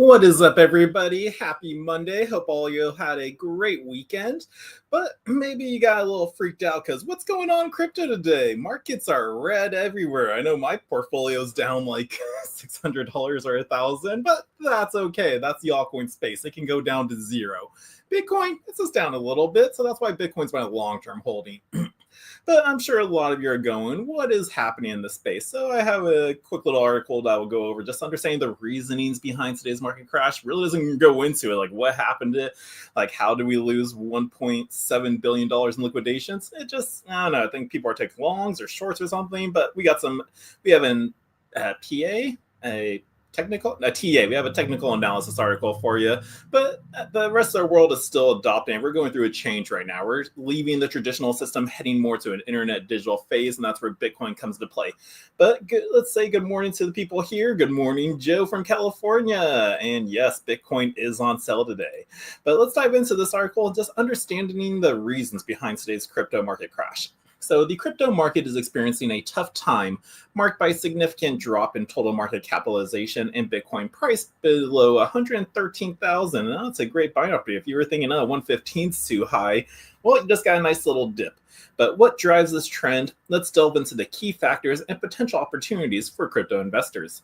What is up, everybody? Happy Monday. Hope all you had a great weekend. But maybe you got a little freaked out because what's going on in crypto today? Markets are red everywhere. I know my portfolio's down like $600 or $1,000, but that's okay. That's the altcoin space. It can go down to zero. Bitcoin, it's just down a little bit, so that's why Bitcoin's my long-term holding. But I'm sure a lot of you are going, what is happening in this space? So I have a quick little article that will go over just understanding the reasonings behind today's market crash. Really doesn't go into it, like what happened to it, like how do we lose $1.7 billion in liquidations? It just, I don't know, I think people are taking longs or shorts or something, but we have a TA. We have a technical analysis article for you, but the rest of the world is still adopting. We're going through a change right now. We're leaving the traditional system, heading more to an internet digital phase, and that's where Bitcoin comes to play. But let's say good morning to the people here. Good morning, Joe from California. And yes, Bitcoin is on sale today. But let's dive into this article, just understanding the reasons behind today's crypto market crash. So the crypto market is experiencing a tough time, marked by a significant drop in total market capitalization and Bitcoin price below 113,000. That's a great buy opportunity. If you were thinking, 115 is too high, well, you just got a nice little dip. But what drives this trend? Let's delve into the key factors and potential opportunities for crypto investors.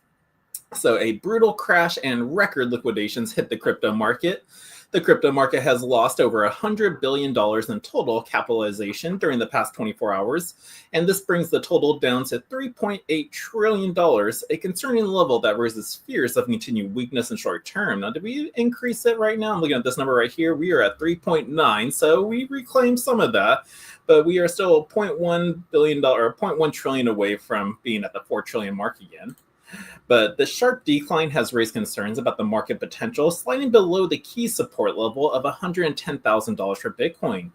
So a brutal crash and record liquidations hit the crypto market. The crypto market has lost over $100 billion in total capitalization during the past 24 hours, and this brings the total down to $3.8 trillion, a concerning level that raises fears of continued weakness in short term. Now, did we increase it right now? I'm looking at this number right here. We are at 3.9, so we reclaimed some of that, but we are still $0.1 billion or $0.1 trillion away from being at the 4 trillion mark again. But the sharp decline has raised concerns about the market potential, sliding below the key support level of $110,000 for Bitcoin.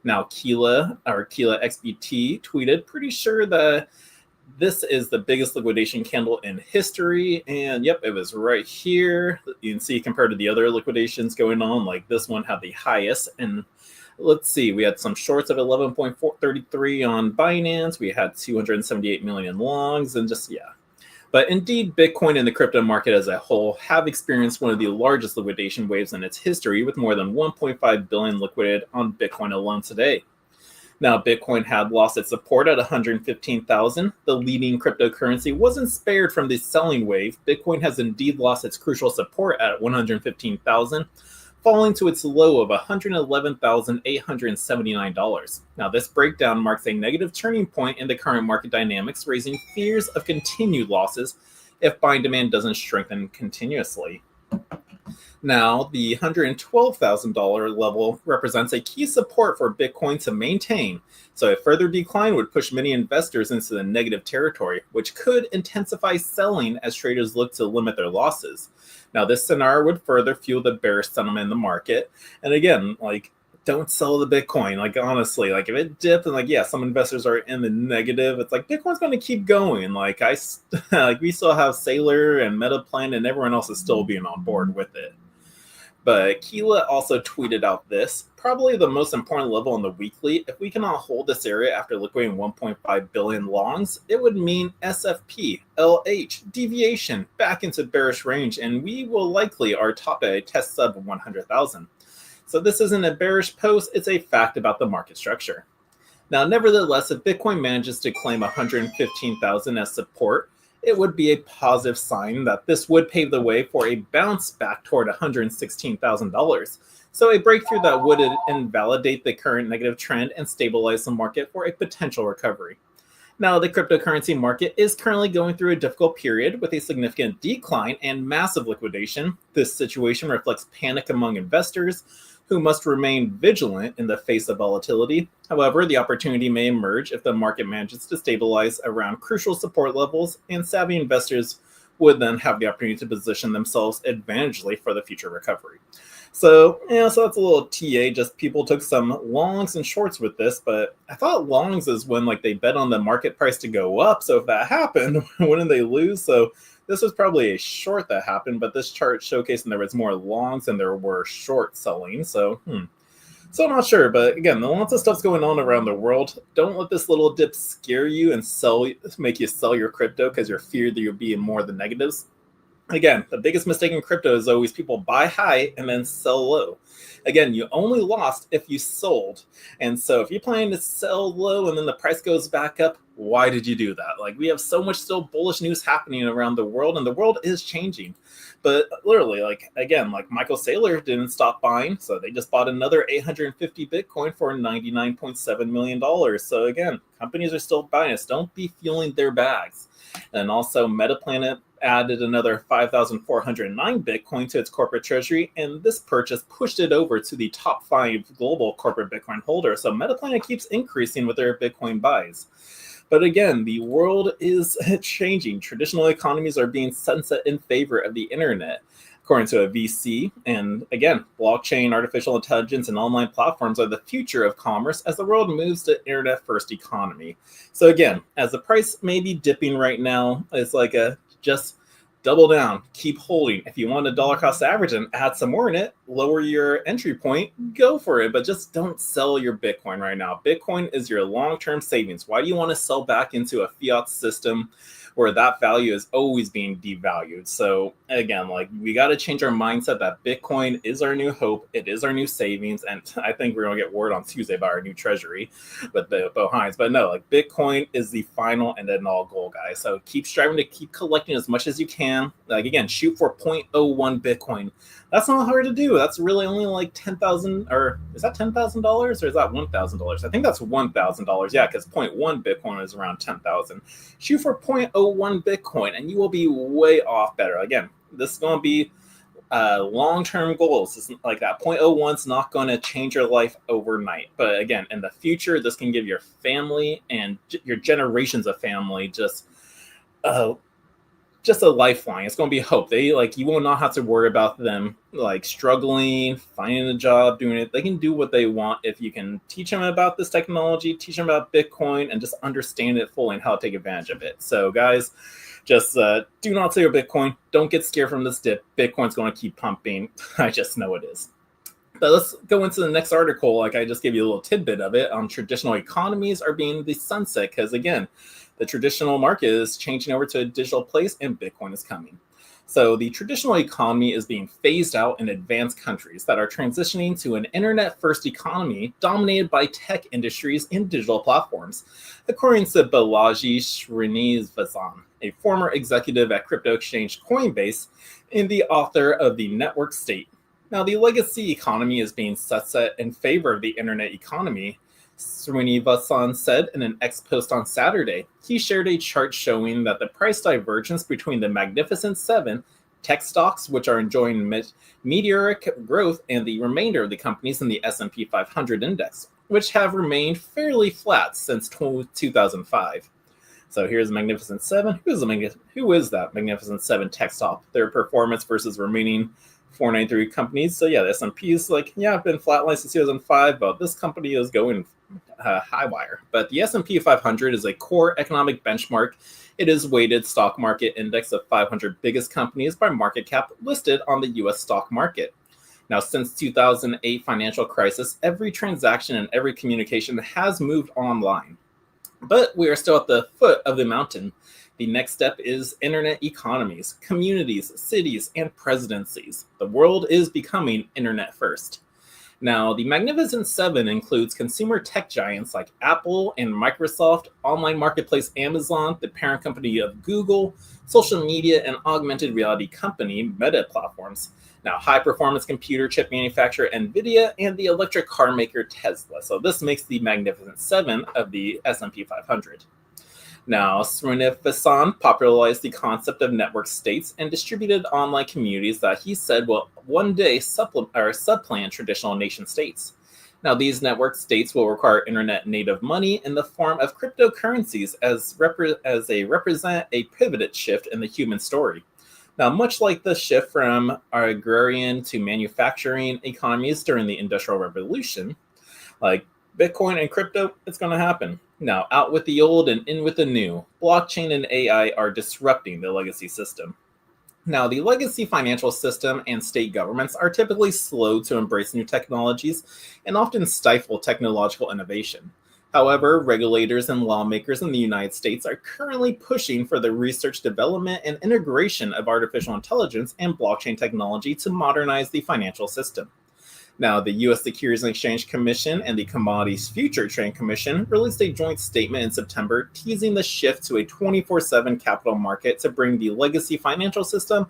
Now, Keela XBT tweeted, pretty sure that this is the biggest liquidation candle in history. And yep, it was right here. You can see compared to the other liquidations going on, like this one had the highest. And let's see, we had some shorts of 11.433 on Binance. We had 278 million longs and just, yeah. But indeed, Bitcoin and the crypto market as a whole have experienced one of the largest liquidation waves in its history, with more than 1.5 billion liquidated on Bitcoin alone today. Now, Bitcoin had lost its support at 115,000. The leading cryptocurrency wasn't spared from the selling wave. Bitcoin has indeed lost its crucial support at 115,000. Falling to its low of $111,879. Now, this breakdown marks a negative turning point in the current market dynamics, raising fears of continued losses if buying demand doesn't strengthen continuously. Now, the $112,000 level represents a key support for Bitcoin to maintain, so a further decline would push many investors into the negative territory, which could intensify selling as traders look to limit their losses. Now, this scenario would further fuel the bearish sentiment in the market. And again, don't sell the Bitcoin. Honestly, if it dipped and some investors are in the negative, it's like Bitcoin's going to keep going. We still have Sailor and Metaplan and everyone else is still being on board with it. But Keela also tweeted out this, probably the most important level in the weekly. If we cannot hold this area after liquidating 1.5 billion longs, it would mean SFP, LH, deviation back into bearish range, and we will likely are top at a test sub of 100,000. So this isn't a bearish post, it's a fact about the market structure. Now, nevertheless, if Bitcoin manages to claim 115,000 as support, it would be a positive sign that this would pave the way for a bounce back toward $116,000. So a breakthrough that would invalidate the current negative trend and stabilize the market for a potential recovery. Now, the cryptocurrency market is currently going through a difficult period with a significant decline and massive liquidation. This situation reflects panic among investors who must remain vigilant in the face of volatility. However, the opportunity may emerge if the market manages to stabilize around crucial support levels, and savvy investors would then have the opportunity to position themselves advantageously for the future recovery. So that's a little TA, just people took some longs and shorts with this, but I thought longs is when they bet on the market price to go up. So if that happened, wouldn't they lose? So this was probably a short that happened, but this chart showcasing there was more longs than there were short selling. So, So I'm not sure, but again, lots of stuff's going on around the world. Don't let this little dip scare you and make you sell your crypto because you're feared that you'll be in more of the negatives. Again, the biggest mistake in crypto is always people buy high and then sell low. Again, you only lost if you sold. And so if you're planning to sell low and then the price goes back up, why did you do that? Like, we have so much still bullish news happening around the world, and the world is changing. But literally, like, again, like Michael Saylor didn't stop buying, so they just bought another 850 Bitcoin for $99.7 million. So again, companies are still buying us. Don't be fueling their bags. And also, MetaPlanet added another 5,409 Bitcoin to its corporate treasury, and this purchase pushed it over to the top 5 global corporate Bitcoin holders. So MetaPlanet keeps increasing with their Bitcoin buys. But again, the world is changing. Traditional economies are being sunset in favor of the internet, according to a VC. And again, blockchain, artificial intelligence, and online platforms are the future of commerce as the world moves to internet-first economy. So again, as the price may be dipping right now, it's like just double down, keep holding. If you want a dollar cost average and add some more in it, lower your entry point, go for it. But just don't sell your Bitcoin right now. Bitcoin is your long-term savings. Why do you want to sell back into a fiat system where that value is always being devalued? So again, like, we got to change our mindset that Bitcoin is our new hope. It is our new savings. And I think we're going to get word on Tuesday about our new treasury with the behinds. But no, like, Bitcoin is the final and end all goal, guys. So keep striving to keep collecting as much as you can. Like, again, shoot for 0.01 Bitcoin. That's not hard to do. That's really only like 10,000, or is that $10,000 or is that $1,000? I think that's $1,000. Yeah, because 0.1 Bitcoin is around 10,000. Shoot for 0.01 Bitcoin and you will be way off better. Again, this is going to be long-term goals. It's like that 0.01 is not going to change your life overnight. But again, in the future, this can give your family and your generations of family just a lifeline. It's going to be hope. You will not have to worry about them like struggling, finding a job, doing it. They can do what they want if you can teach them about this technology, teach them about Bitcoin, and just understand it fully and how to take advantage of it. So guys, just do not sell your Bitcoin. Don't get scared from this dip. Bitcoin's going to keep pumping. I just know it is. But let's go into the next article. Like, I just gave you a little tidbit of it on traditional economies are being the sunset, because again, the traditional market is changing over to a digital place and Bitcoin is coming. So the traditional economy is being phased out in advanced countries that are transitioning to an internet-first economy dominated by tech industries and digital platforms, according to Balaji Srinivasan, a former executive at crypto exchange Coinbase and the author of The Network State. Now, the legacy economy is being sunset in favor of the internet economy, Srinivasan said in an X post on Saturday. He shared a chart showing that the price divergence between the Magnificent Seven tech stocks, which are enjoying meteoric growth, and the remainder of the companies in the S&P 500 index, which have remained fairly flat since 2005. So here's the Magnificent Seven. Who is that Magnificent Seven tech stock? Their performance versus remaining 493 companies. So yeah, the S&P is I've been flatlined since 2005, but this company is going high wire. But the S&P 500 is a core economic benchmark. It is weighted stock market index of 500 biggest companies by market cap listed on the U.S. stock market. Now, since 2008 financial crisis, every transaction and every communication has moved online. But we are still at the foot of the mountain. The next step is internet economies, communities, cities, and presidencies. The world is becoming internet first. Now, the Magnificent Seven includes consumer tech giants like Apple and Microsoft, online marketplace Amazon, the parent company of Google, social media and augmented reality company Meta Platforms. Now, high-performance computer chip manufacturer NVIDIA, and the electric car maker Tesla. So this makes the Magnificent Seven of the S&P 500. Now, Srinivasan popularized the concept of network states and distributed online communities that he said will one day supplant traditional nation states. Now, these network states will require internet-native money in the form of cryptocurrencies as they represent a pivoted shift in the human story. Now, much like the shift from our agrarian to manufacturing economies during the Industrial Revolution, like Bitcoin and crypto, it's going to happen. Now, out with the old and in with the new. Blockchain and AI are disrupting the legacy system. Now, the legacy financial system and state governments are typically slow to embrace new technologies and often stifle technological innovation. However, regulators and lawmakers in the United States are currently pushing for the research, development, and integration of artificial intelligence and blockchain technology to modernize the financial system. Now, the U.S. Securities and Exchange Commission and the Commodities Future Trading Commission released a joint statement in September teasing the shift to a 24/7 capital market to bring the legacy financial system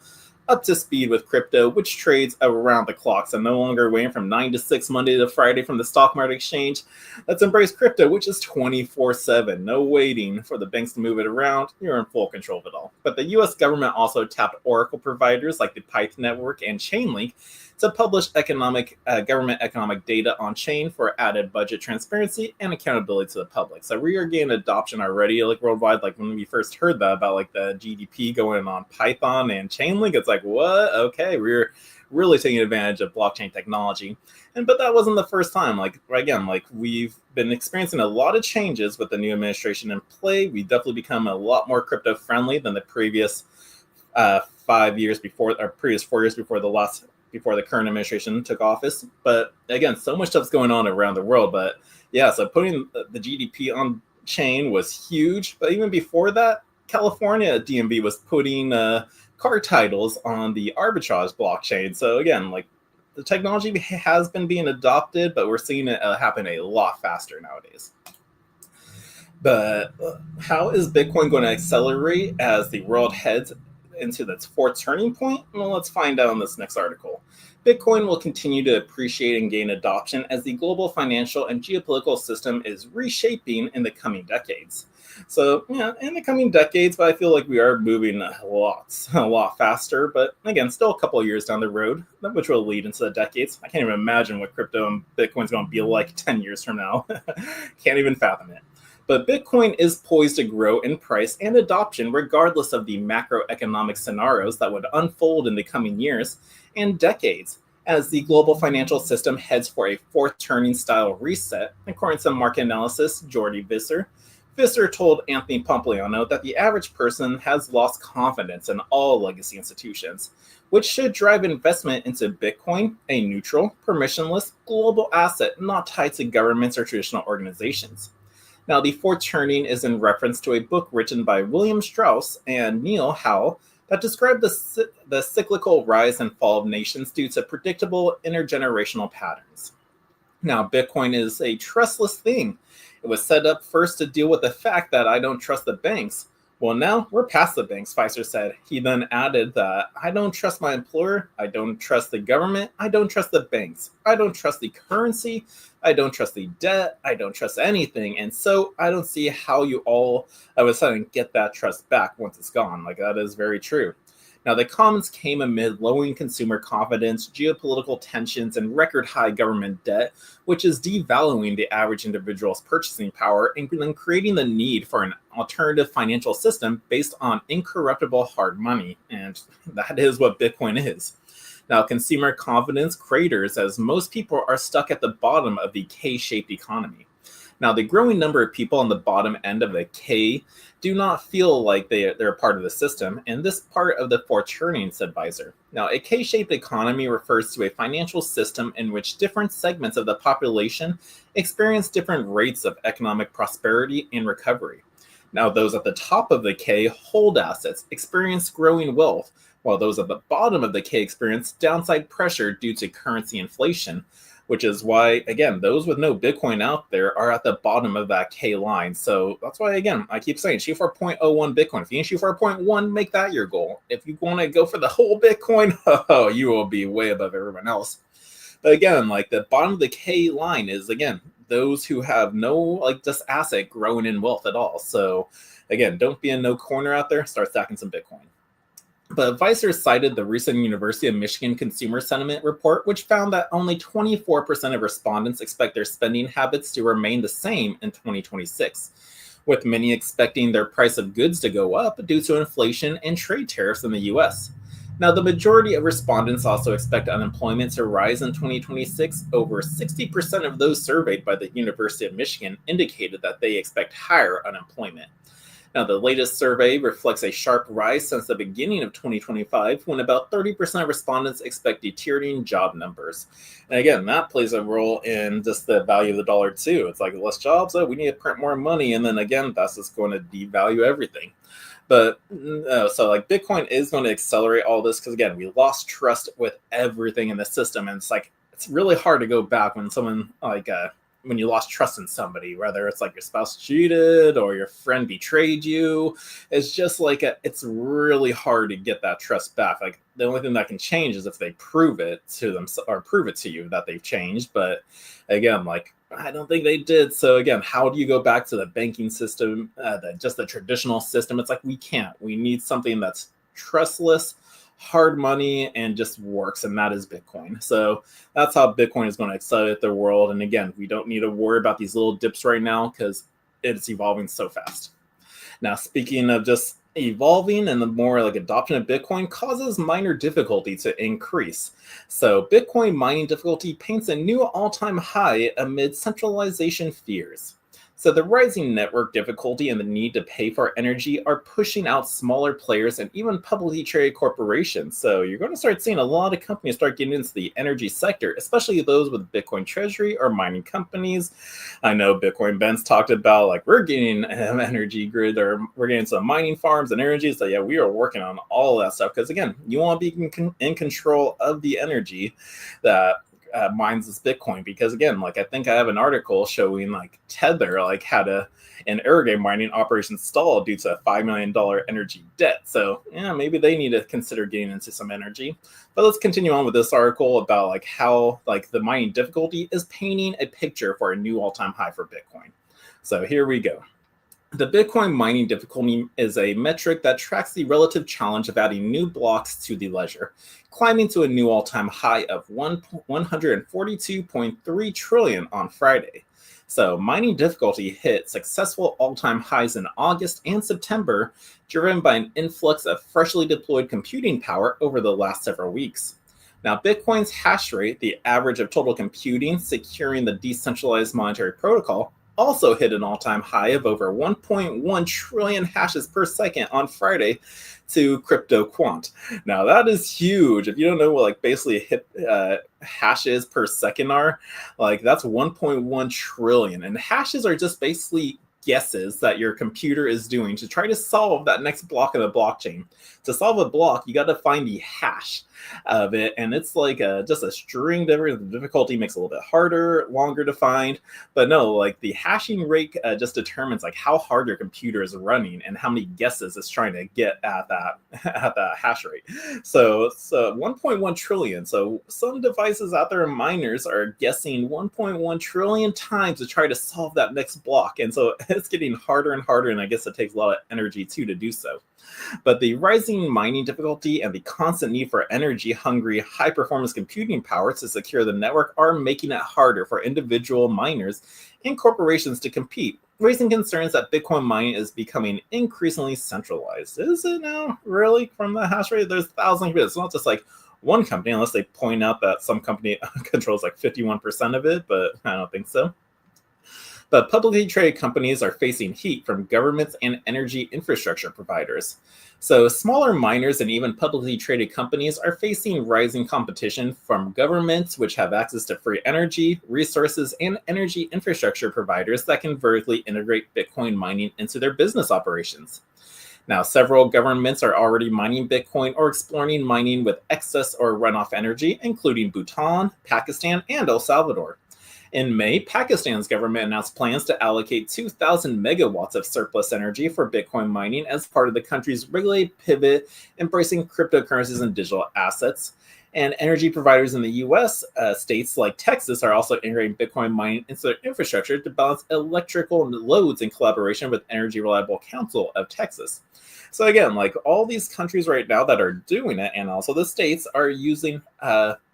up to speed with crypto, which trades around the clock. So no longer waiting from 9 to 6, Monday to Friday from the stock market exchange. Let's embrace crypto, which is 24/7. No waiting for the banks to move it around. You're in full control of it all. But the US government also tapped Oracle providers like the Python Network and Chainlink to publish government economic data on chain for added budget transparency and accountability to the public. So we are getting adoption already, like worldwide. Like when we first heard that about like the GDP going on Python and Chainlink, it's like, what? Okay, we're really taking advantage of blockchain technology. But that wasn't the first time. Like again, like we've been experiencing a lot of changes with the new administration in play. We definitely become a lot more crypto friendly than the previous 5 years before, or previous 4 years before the current administration took office. But again, so much stuff's going on around the world. But yeah, so putting the GDP on chain was huge. But even before that, California DMV was putting car titles on the arbitrage blockchain. So again, like the technology has been being adopted, but we're seeing it happen a lot faster nowadays. But how is Bitcoin going to accelerate as the world heads into its fourth turning point? Well, let's find out in this next article. Bitcoin will continue to appreciate and gain adoption as the global financial and geopolitical system is reshaping in the coming decades. So, yeah, in the coming decades, but I feel like we are moving a lot faster. But again, still a couple of years down the road, which will lead into the decades. I can't even imagine what crypto and Bitcoin's going to be like 10 years from now. Can't even fathom it. But Bitcoin is poised to grow in price and adoption regardless of the macroeconomic scenarios that would unfold in the coming years and decades as the global financial system heads for a fourth turning style reset, according to market analysis Jordi Visser. Visser told Anthony Pompliano that the average person has lost confidence in all legacy institutions, which should drive investment into Bitcoin, a neutral, permissionless, global asset not tied to governments or traditional organizations. Now, the fourth turning is in reference to a book written by William Strauss and Neil Howe that described the cyclical rise and fall of nations due to predictable intergenerational patterns. Now, Bitcoin is a trustless thing. It was set up first to deal with the fact that I don't trust the banks. Well, now we're past the banks, Pfizer said. He then added that I don't trust my employer, I don't trust the government, I don't trust the banks, I don't trust the currency, I don't trust the debt, I don't trust anything. And so I don't see how you all of a sudden get that trust back once it's gone. Like that is very true. Now, the comments came amid lowering consumer confidence, geopolitical tensions, and record high government debt, which is devaluing the average individual's purchasing power and then creating the need for an alternative financial system based on incorruptible hard money. And that is what Bitcoin is. Now, consumer confidence craters as most people are stuck at the bottom of the K-shaped economy. Now, the growing number of people on the bottom end of the K do not feel like they're a part of the system, and this part of the fourth turning, said Visser. Now, a K-shaped economy refers to a financial system in which different segments of the population experience different rates of economic prosperity and recovery. Now, those at the top of the K hold assets, experience growing wealth, while those at the bottom of the K experience downside pressure due to currency inflation, which is why, again, those with no Bitcoin out there are at the bottom of that K line. So that's why, again, I keep saying shoot for 0.01 Bitcoin. If you shoot for 0.1, make that your goal. If you want to go for the whole Bitcoin, you will be way above everyone else. But again, like the bottom of the K line is, again, those who have no, like, just asset growing in wealth at all. So again, don't be in no corner out there. Start stacking some Bitcoin. But Visser cited the recent University of Michigan Consumer Sentiment Report, which found that only 24% of respondents expect their spending habits to remain the same in 2026, with many expecting their price of goods to go up due to inflation and trade tariffs in the US. Now, the majority of respondents also expect unemployment to rise in 2026. Over 60% of those surveyed by the University of Michigan indicated that they expect higher unemployment. Now, the latest survey reflects a sharp rise since the beginning of 2025, when about 30% of respondents expect deteriorating job numbers. And again, that plays a role in just the value of the dollar too. It's like less jobs, we need to print more money, and then again, that's just going to devalue everything. But so like Bitcoin is going to accelerate all this because again, we lost trust with everything in the system, and it's really hard to go back when someone when you lost trust in somebody, whether it's like your spouse cheated or your friend betrayed you. It's just it's really hard to get that trust back. Like the only thing that can change is if they prove it to them or prove it to you that they've changed. But again, I don't think they did. So again, how do you go back to the banking system, just the traditional system? It's like we can't. We need something that's trustless, hard money, and just works, and that is Bitcoin. So that's how Bitcoin is going to accelerate the world. And again, we don't need to worry about these little dips right now because it's evolving so fast. Now, speaking of just evolving, and the more adoption of Bitcoin causes miner difficulty to increase. So Bitcoin mining difficulty paints a new all-time high amid centralization fears. So the rising network difficulty and the need to pay for energy are pushing out smaller players and even publicly traded corporations. So you're going to start seeing a lot of companies start getting into the energy sector, especially those with Bitcoin treasury or mining companies. I know Bitcoin Ben's talked about we're getting an energy grid, or we're getting some mining farms and energy. So yeah, we are working on all of that stuff because again, you want to be in control of the energy that mines this Bitcoin, because again, I think I have an article showing Tether had an aggregate mining operation stall due to a $5 million energy debt. So yeah, maybe they need to consider getting into some energy. But let's continue on with this article about how the mining difficulty is painting a picture for a new all-time high for Bitcoin. So here we go. The Bitcoin mining difficulty is a metric that tracks the relative challenge of adding new blocks to the ledger, climbing to a new all-time high of 142.3 trillion on Friday. So mining difficulty hit successful all-time highs in August and September, driven by an influx of freshly deployed computing power over the last several weeks. Now, Bitcoin's hash rate, the average of total computing securing the decentralized monetary protocol, also hit an all-time high of over 1.1 trillion hashes per second on Friday to CryptoQuant. Now, that is huge. If you don't know what basically hashes per second are, that's 1.1 trillion. And hashes are just basically guesses that your computer is doing to try to solve that next block of the blockchain. To solve a block, you got to find the hash of it, and it's just a string difference. The difficulty makes it a little bit harder, longer to find, but no, the hashing rate just determines how hard your computer is running and how many guesses it's trying to get at that hash rate. So 1.1 trillion. So some devices out there, miners, are guessing 1.1 trillion times to try to solve that next block, and so it's getting harder and harder, and I guess it takes a lot of energy too to do so. But the rising mining difficulty and the constant need for energy-hungry, high-performance computing power to secure the network are making it harder for individual miners and corporations to compete, raising concerns that Bitcoin mining is becoming increasingly centralized. Is it now, really, from the hash rate? There's thousands of it. It's not just one company, unless they point out that some company controls 51% of it, but I don't think so. But publicly traded companies are facing heat from governments and energy infrastructure providers. So smaller miners and even publicly traded companies are facing rising competition from governments, which have access to free energy, resources, and energy infrastructure providers that can vertically integrate Bitcoin mining into their business operations. Now, several governments are already mining Bitcoin or exploring mining with excess or runoff energy, including Bhutan, Pakistan, and El Salvador. In May, Pakistan's government announced plans to allocate 2,000 megawatts of surplus energy for Bitcoin mining as part of the country's regulated pivot, embracing cryptocurrencies and digital assets. And energy providers in the U.S., states like Texas, are also integrating Bitcoin mining into their infrastructure to balance electrical loads in collaboration with Energy Reliable Council of Texas. So again, all these countries right now that are doing it, and also the states, are using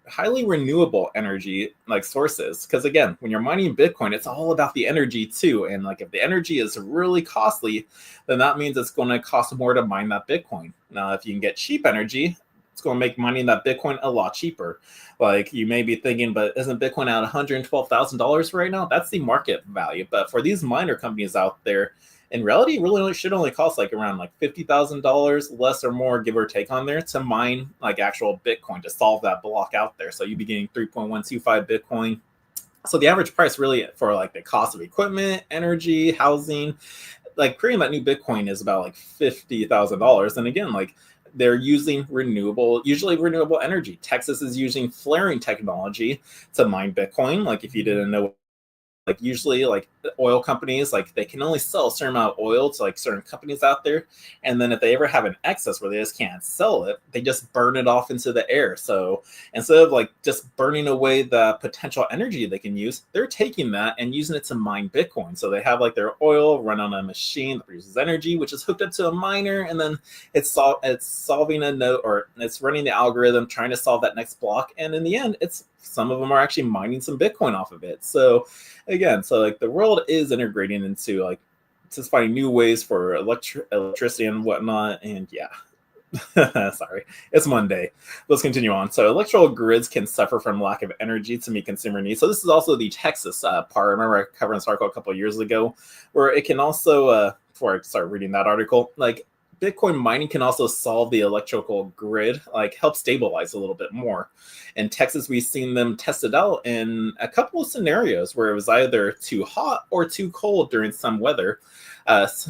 highly renewable energy sources, because again, when you're mining Bitcoin, it's all about the energy too, and if the energy is really costly, then that means it's going to cost more to mine that Bitcoin. Now, if you can get cheap energy, it's going to make mining that Bitcoin a lot cheaper. You may be thinking, but isn't Bitcoin at $112,000 right now? That's the market value. But for these miner companies out there, in reality, it really should only cost like around like $50,000, less or more, give or take on there, to mine like actual Bitcoin to solve that block out there. So you'd be getting 3.125 Bitcoin. So the average price really for like the cost of equipment, energy, housing, like creating that new Bitcoin is about like $50,000. And again, like they're using usually renewable energy. Texas is using flaring technology to mine Bitcoin. Like if you didn't know, like usually like oil companies, like they can only sell a certain amount of oil to like certain companies out there, and then if they ever have an excess where they just can't sell it, they just burn it off into the air. So instead of like just burning away the potential energy they can use, they're taking that and using it to mine Bitcoin. So they have like their oil run on a machine that produces energy, which is hooked up to a miner, and then it's solving a node, or it's running the algorithm trying to solve that next block, and in the end, it's some of them are actually mining some Bitcoin off of it. So again, so like the world is integrating into like just finding new ways for electricity and whatnot. And yeah, sorry, it's Monday. Let's continue on. So electrical grids can suffer from lack of energy to meet consumer needs. So this is also the Texas part. I remember I covered this article a couple of years ago, where it can also, before I start reading that article, like Bitcoin mining can also solve the electrical grid, like help stabilize a little bit more. In Texas, we've seen them test it out in a couple of scenarios where it was either too hot or too cold during some weather,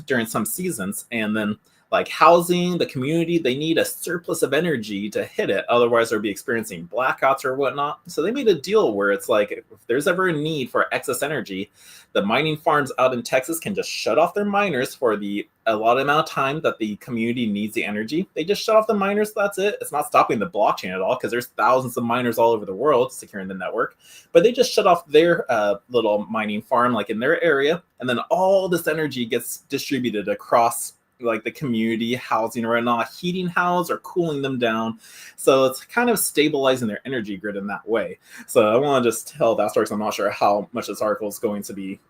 during some seasons. And then like housing, the community, they need a surplus of energy to hit it. Otherwise, they'll be experiencing blackouts or whatnot. So they made a deal where it's like, if there's ever a need for excess energy, the mining farms out in Texas can just shut off their miners for the allotted amount of time that the community needs the energy. They just shut off the miners. That's it. It's not stopping the blockchain at all, because there's thousands of miners all over the world securing the network. But they just shut off their little mining farm, like in their area. And then all this energy gets distributed across like the community, housing or not, heating house or cooling them down. So it's kind of stabilizing their energy grid in that way. So I want to just tell that story, because I'm not sure how much this article is going to be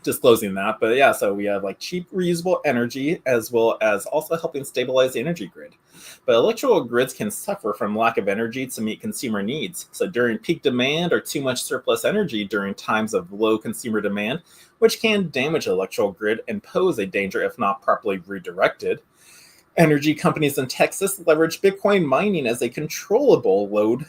disclosing that. But yeah, so we have like cheap reusable energy, as well as also helping stabilize the energy grid. But electrical grids can suffer from lack of energy to meet consumer needs. So during peak demand, or too much surplus energy during times of low consumer demand, which can damage the electrical grid and pose a danger if not properly redirected. Energy companies in Texas leverage Bitcoin mining as a controllable load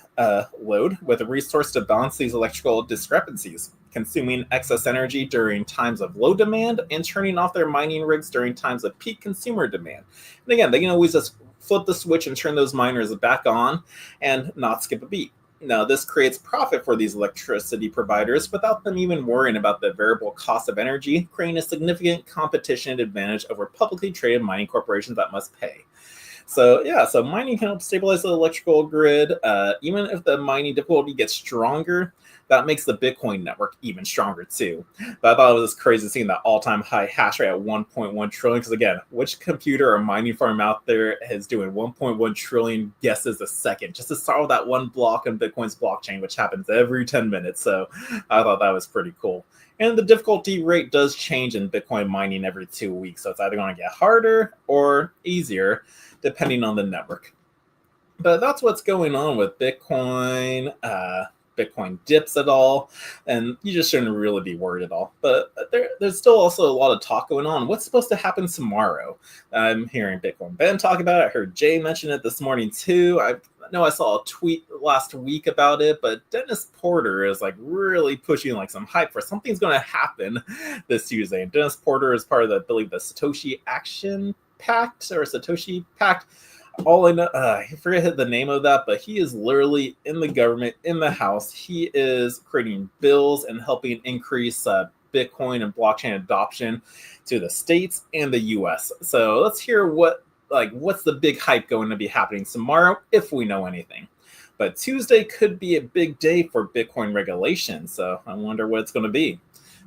with a resource to balance these electrical discrepancies, consuming excess energy during times of low demand and turning off their mining rigs during times of peak consumer demand. And again, they can always just flip the switch and turn those miners back on and not skip a beat. Now, this creates profit for these electricity providers without them even worrying about the variable cost of energy, creating a significant competition advantage over publicly traded mining corporations that must pay. So yeah, so mining can help stabilize the electrical grid. Even if the mining difficulty gets stronger, that makes the Bitcoin network even stronger too. But I thought it was crazy seeing that all-time high hash rate at 1.1 trillion. Because again, which computer or mining farm out there is doing 1.1 trillion guesses a second just to solve that one block on Bitcoin's blockchain, which happens every 10 minutes. So I thought that was pretty cool. And the difficulty rate does change in Bitcoin mining every 2 weeks. So it's either going to get harder or easier, depending on the network. But that's what's going on with Bitcoin. Bitcoin dips at all, and you just shouldn't really be worried at all. But there's still also a lot of talk going on. What's supposed to happen tomorrow? I'm hearing Bitcoin Ben talk about it. I heard Jay mention it this morning too. I know I saw a tweet last week about it, but Dennis Porter is like really pushing like some hype for something's going to happen this Tuesday. And Dennis Porter is part of the, I believe, the Satoshi Action Pact or Satoshi Pact. All I know, I forget the name of that, but he is literally in the government, in the House. He is creating bills and helping increase Bitcoin and blockchain adoption to the states and the U.S. So let's hear what's the big hype going to be happening tomorrow, if we know anything. But Tuesday could be a big day for Bitcoin regulation, so I wonder what it's going to be.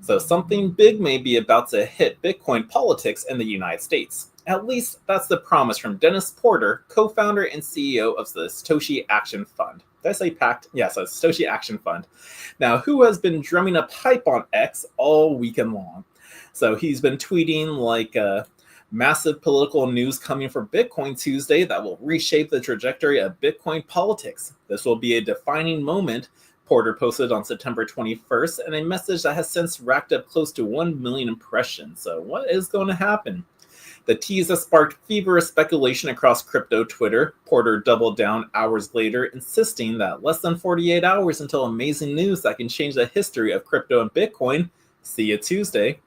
So something big may be about to hit Bitcoin politics in the United States. At least that's the promise from Dennis Porter, co-founder and CEO of the Satoshi Action Fund. Did I say PACT? Yeah, so Satoshi Action Fund. Now, who has been drumming up hype on X all weekend long? So he's been tweeting like massive political news coming for Bitcoin Tuesday that will reshape the trajectory of Bitcoin politics. This will be a defining moment. Porter posted on September 21st, and a message that has since racked up close to 1 million impressions. So what is going to happen? The tease has sparked feverish speculation across crypto Twitter. Porter doubled down hours later, insisting that less than 48 hours until amazing news that can change the history of crypto and Bitcoin. See you Tuesday.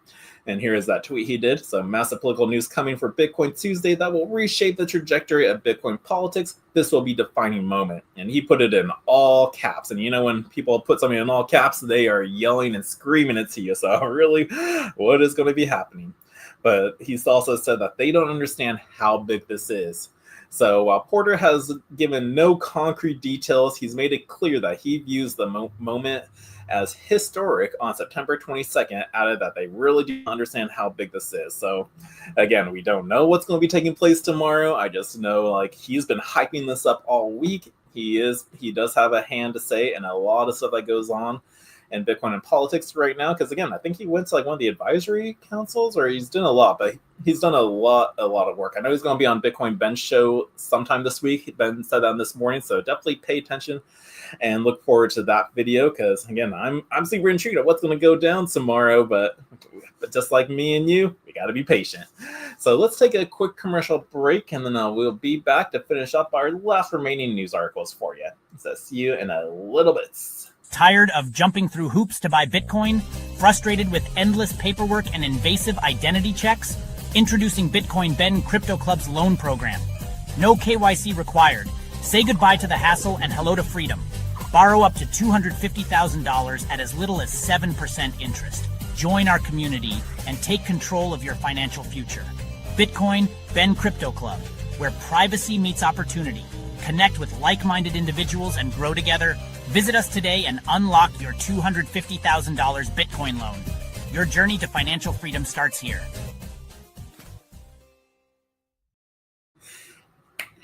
And here is that tweet he did. So massive political news coming for Bitcoin Tuesday that will reshape the trajectory of Bitcoin politics. This will be a defining moment. And he put it in all caps. And you know, when people put something in all caps, they are yelling and screaming it to you. So really, what is going to be happening? But he's also said that they don't understand how big this is. So while Porter has given no concrete details, he's made it clear that he views the moment as historic on September 22nd, added that they really do understand how big this is. So again, we don't know what's going to be taking place tomorrow. I just know like he's been hyping this up all week. He does have a hand to say in a lot of stuff that goes on in Bitcoin and politics right now. Because again, I think he went to like one of the advisory councils, or he's done a lot, but he's done a lot of work. I know he's going to be on Bitcoin Ben's show sometime this week. Ben said that this morning, so definitely pay attention and look forward to that video. Because again, I'm super intrigued at what's going to go down tomorrow, but just like me and you, we got to be patient. So let's take a quick commercial break, and then we'll be back to finish up our last remaining news articles for you. So see you in a little bit. Tired of jumping through hoops to buy Bitcoin? Frustrated with endless paperwork and invasive identity checks? Introducing Bitcoin Ben Crypto Club's loan program. No KYC required. Say goodbye to the hassle and hello to freedom. Borrow up to $250,000 at as little as 7% interest. Join our community and take control of your financial future. Bitcoin Ben Crypto Club, where privacy meets opportunity. Connect with like-minded individuals and grow together. Visit us today and unlock your $250,000 Bitcoin loan. Your journey to financial freedom starts here.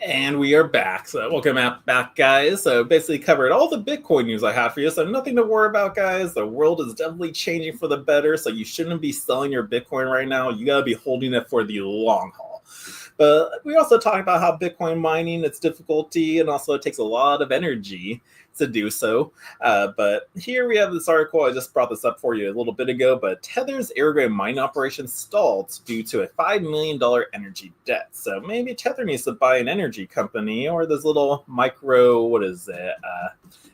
And we are back. So welcome back, guys. So basically covered all the Bitcoin news I have for you. So nothing to worry about, guys. The world is definitely changing for the better. So you shouldn't be selling your Bitcoin right now. You got to be holding it for the long haul. But we also talked about how Bitcoin mining, its difficulty, and also it takes a lot of energy to do so. But here we have this article. I just brought this up for you a little bit ago, but Tether's Uruguay mining operation stalled due to a $5 million energy debt. So maybe Tether needs to buy an energy company or this little micro,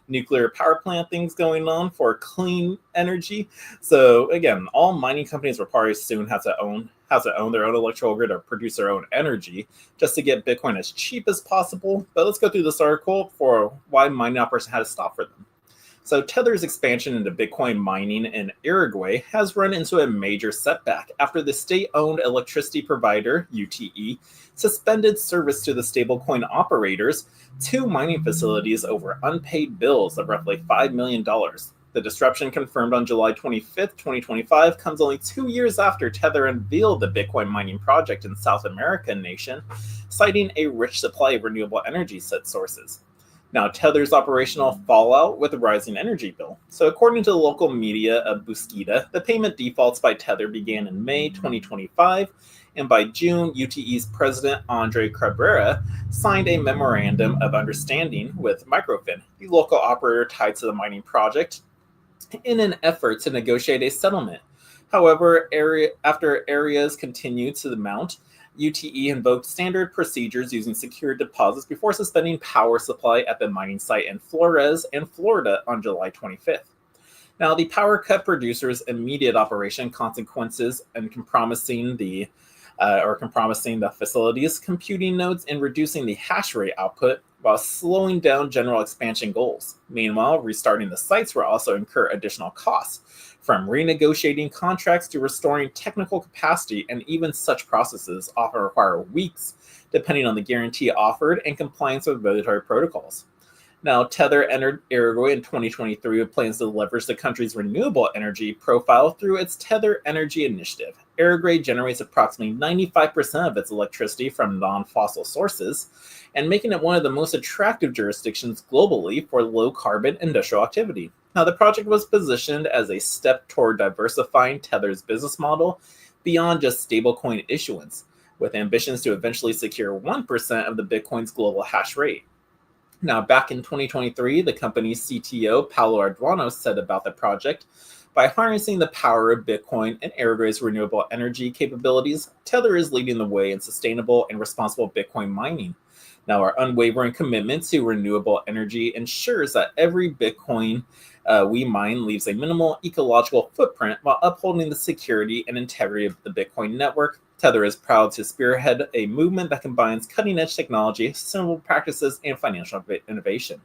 nuclear power plant things going on for clean energy. So again, all mining companies will probably soon have to own their own electrical grid or produce their own energy just to get Bitcoin as cheap as possible. But let's go through this article for why mining operations had to stop for them. So Tether's expansion into Bitcoin mining in Uruguay has run into a major setback after the state-owned electricity provider, UTE, suspended service to the stablecoin operators, 2 mining facilities over unpaid bills of roughly $5 million. The disruption, confirmed on July 25th, 2025, comes only 2 years after Tether unveiled the Bitcoin mining project in South American nation, citing a rich supply of renewable energy, said sources. Now, Tether's operational fallout with a rising energy bill. So according to the local media of Busquita, the payment defaults by Tether began in May 2025, and by June, UTE's president, Andre Cabrera, signed a memorandum of understanding with Microfin, the local operator tied to the mining project, in an effort to negotiate a settlement. However, after areas continued to mount, UTE invoked standard procedures using secure deposits before suspending power supply at the mining site in Flores and Florida on July 25th. Now, the power cut producers' immediate operation consequences and compromising the facility's computing nodes and reducing the hash rate output while slowing down general expansion goals. Meanwhile, restarting the sites will also incur additional costs, from renegotiating contracts to restoring technical capacity, and even such processes often require weeks, depending on the guarantee offered and compliance with regulatory protocols. Now, Tether entered Uruguay in 2023 with plans to leverage the country's renewable energy profile through its Tether Energy Initiative. Uruguay generates approximately 95% of its electricity from non-fossil sources, and making it one of the most attractive jurisdictions globally for low-carbon industrial activity. Now, the project was positioned as a step toward diversifying Tether's business model beyond just stablecoin issuance, with ambitions to eventually secure 1% of the Bitcoin's global hash rate. Now, back in 2023, the company's CTO, Paolo Arduano, said about the project, by harnessing the power of Bitcoin and Arago's renewable energy capabilities, Tether is leading the way in sustainable and responsible Bitcoin mining. Now, our unwavering commitment to renewable energy ensures that every Bitcoin we mine leaves a minimal ecological footprint while upholding the security and integrity of the Bitcoin network. Tether is proud to spearhead a movement that combines cutting-edge technology, sustainable practices, and financial innovation.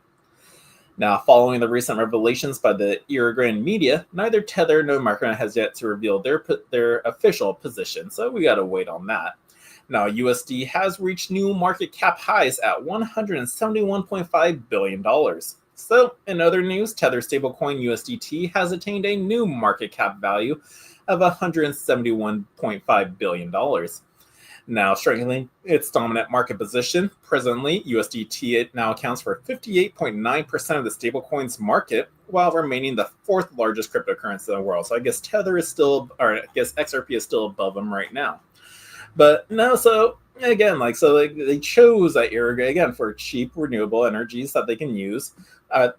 Now, following the recent revelations by the Iragan media, neither Tether nor Micron has yet to reveal their official position, so we gotta wait on that. Now, USD has reached new market cap highs at $171.5 billion. So, in other news, Tether stablecoin USDT has attained a new market cap value of $171.5 billion. Now, strengthening its dominant market position, presently, USDT now accounts for 58.9% of the stablecoin's market, while remaining the fourth largest cryptocurrency in the world. So I guess Tether is still, or I guess XRP is still above them right now. But no, so again, they chose that Iraga again for cheap renewable energies that they can use,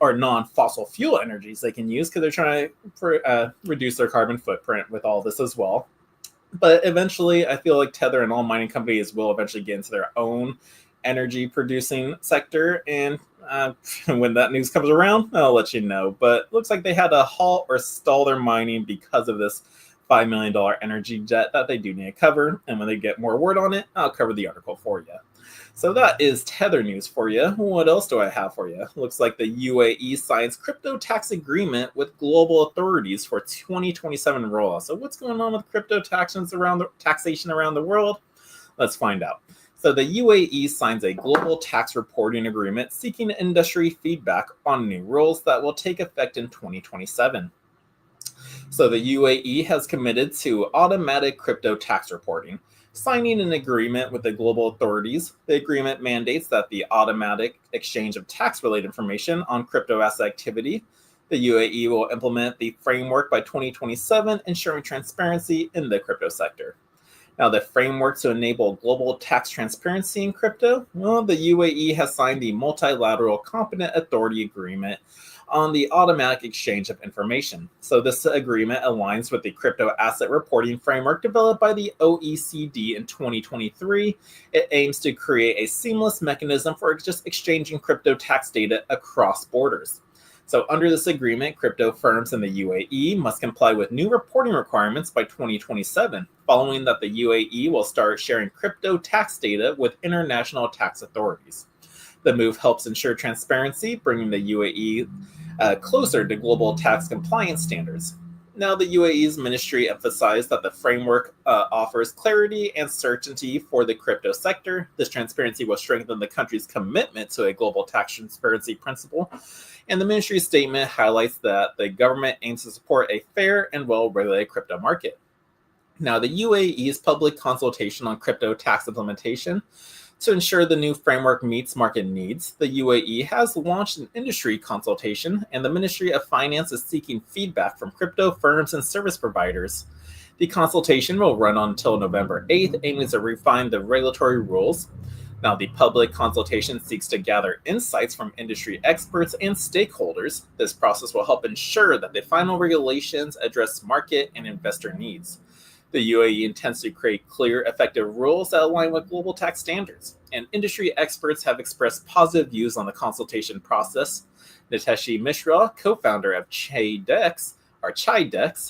or non-fossil fuel energies they can use, because they're trying to reduce their carbon footprint with all this as well. But eventually, I feel like Tether and all mining companies will eventually get into their own energy producing sector. And when that news comes around, I'll let you know. But looks like they had to halt or stall their mining because of this $5 million energy debt that they do need to cover. And when they get more word on it, I'll cover the article for you. So that is Tether news for you. What else do I have for you? Looks like the UAE signs crypto tax agreement with global authorities for 2027 rollout. So what's going on with crypto taxation around the world? Let's find out. So the UAE signs a global tax reporting agreement seeking industry feedback on new rules that will take effect in 2027. So the UAE has committed to automatic crypto tax reporting, signing an agreement with the global authorities. The agreement mandates that the automatic exchange of tax-related information on crypto asset activity. The UAE will implement the framework by 2027, ensuring transparency in the crypto sector. Now, the framework to enable global tax transparency in crypto, well, the UAE has signed the Multilateral Competent Authority Agreement on the automatic exchange of information. So this agreement aligns with the crypto asset reporting framework developed by the OECD in 2023. It aims to create a seamless mechanism for just exchanging crypto tax data across borders. So under this agreement, crypto firms in the UAE must comply with new reporting requirements by 2027, following that the UAE will start sharing crypto tax data with international tax authorities. The move helps ensure transparency, bringing the UAE closer to global tax compliance standards. Now, the UAE's ministry emphasized that the framework offers clarity and certainty for the crypto sector. This transparency will strengthen the country's commitment to a global tax transparency principle. And the ministry's statement highlights that the government aims to support a fair and well-regulated crypto market. Now, the UAE's public consultation on crypto tax implementation to ensure the new framework meets market needs, the UAE has launched an industry consultation, and the Ministry of Finance is seeking feedback from crypto firms and service providers. The consultation will run until November 8th, aiming to refine the regulatory rules. Now, the public consultation seeks to gather insights from industry experts and stakeholders. This process will help ensure that the final regulations address market and investor needs. The UAE intends to create clear, effective rules that align with global tax standards, and industry experts have expressed positive views on the consultation process. Niteshi Mishra, co-founder of Chidex,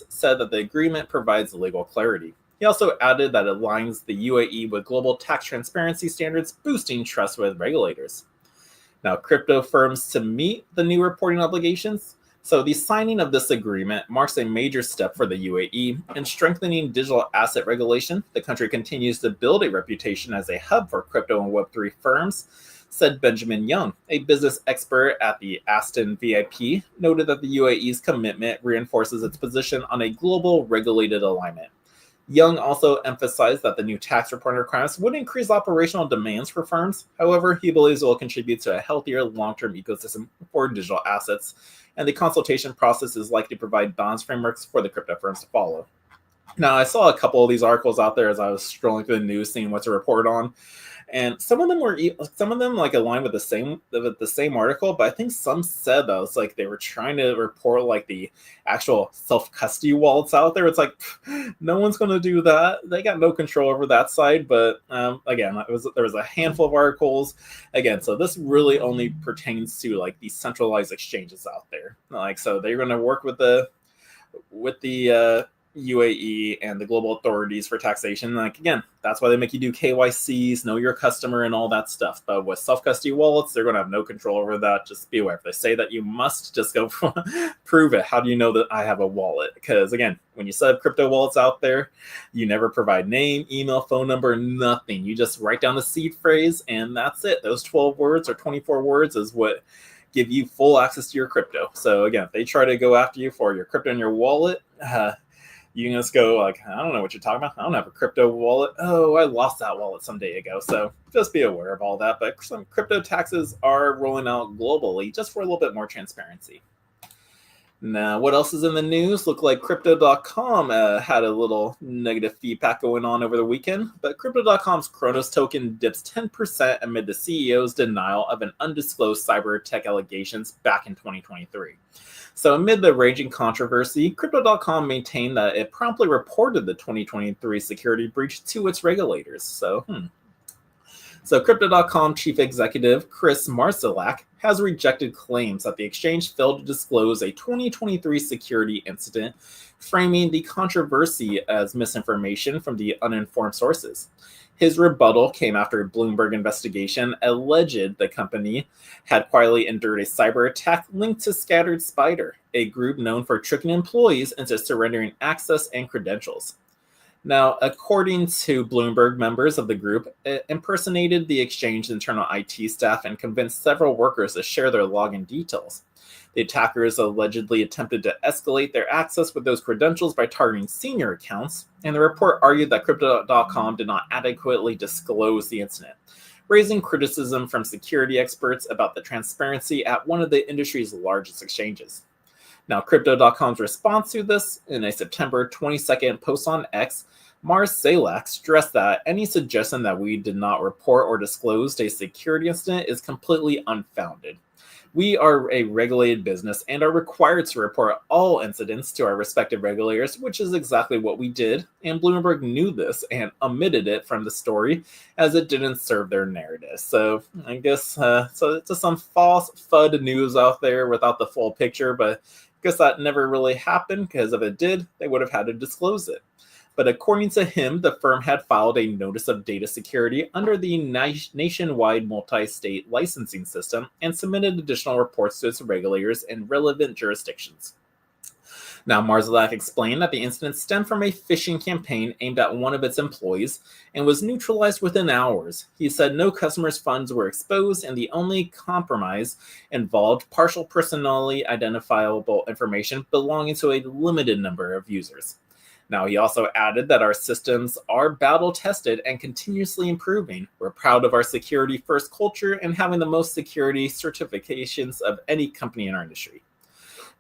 said that the agreement provides legal clarity. He also added that it aligns the UAE with global tax transparency standards, boosting trust with regulators. Now, crypto firms to meet the new reporting obligations. So the signing of this agreement marks a major step for the UAE in strengthening digital asset regulation. The country continues to build a reputation as a hub for crypto and Web3 firms, said Benjamin Young, a business expert at the Aston VIP, noted that the UAE's commitment reinforces its position on a global regulated alignment. Young also emphasized that the new tax reporting requirements would increase operational demands for firms. However, he believes it will contribute to a healthier long-term ecosystem for digital assets, and the consultation process is likely to provide balanced frameworks for the crypto firms to follow. Now, I saw a couple of these articles out there as I was scrolling through the news, seeing what to report on, and some of them like aligned with the same article, but I think some said that it's like they were trying to report like the actual self custody wallets out there. It's like no one's going to do that. They got no control over that side. But again, there was a handful of articles again. So this really only pertains to like the centralized exchanges out there. Like so, they're going to work with the UAE and the global authorities for taxation. Like again, that's why they make you do KYCs, know your customer, and all that stuff. But with self-custody wallets, they're going to have no control over that. Just be aware. If they say that you must, just go prove it. How do you know that I have a wallet? Because again, when you set up crypto wallets out there, you never provide name, email, phone number, nothing. You just write down the seed phrase, and that's it. Those 12 words or 24 words is what give you full access to your crypto. So again, if they try to go after you for your crypto in your wallet, you can just go like, I don't know what you're talking about. I don't have a crypto wallet. Oh, I lost that wallet some day ago. So just be aware of all that. But some crypto taxes are rolling out globally just for a little bit more transparency. Now, what else is in the news? Look like Crypto.com had a little negative feedback going on over the weekend, but Crypto.com's Kronos token dips 10% amid the CEO's denial of an undisclosed cyber tech allegations back in 2023. So amid the raging controversy, Crypto.com maintained that it promptly reported the 2023 security breach to its regulators. So Crypto.com chief executive Chris Marszalek has rejected claims that the exchange failed to disclose a 2023 security incident, framing the controversy as misinformation from the uninformed sources. His rebuttal came after a Bloomberg investigation alleged the company had quietly endured a cyber attack linked to Scattered Spider, a group known for tricking employees into surrendering access and credentials. Now, according to Bloomberg, members of the group impersonated the exchange's internal IT staff and convinced several workers to share their login details. The attackers allegedly attempted to escalate their access with those credentials by targeting senior accounts, and the report argued that Crypto.com did not adequately disclose the incident, raising criticism from security experts about the transparency at one of the industry's largest exchanges. Now, Crypto.com's response to this in a September 22nd post on X, Marszalek stressed that any suggestion that we did not report or disclose a security incident is completely unfounded. We are a regulated business and are required to report all incidents to our respective regulators, which is exactly what we did, and Bloomberg knew this and omitted it from the story as it didn't serve their narrative. So I guess so just some false FUD news out there without the full picture, but I guess that never really happened, because if it did, they would have had to disclose it. But according to him, the firm had filed a notice of data security under the nationwide multi-state licensing system and submitted additional reports to its regulators in relevant jurisdictions. Now, Marszalek explained that the incident stemmed from a phishing campaign aimed at one of its employees and was neutralized within hours. He said no customers' funds were exposed, and the only compromise involved partial personally identifiable information belonging to a limited number of users. Now, he also added that our systems are battle-tested and continuously improving. We're proud of our security-first culture and having the most security certifications of any company in our industry.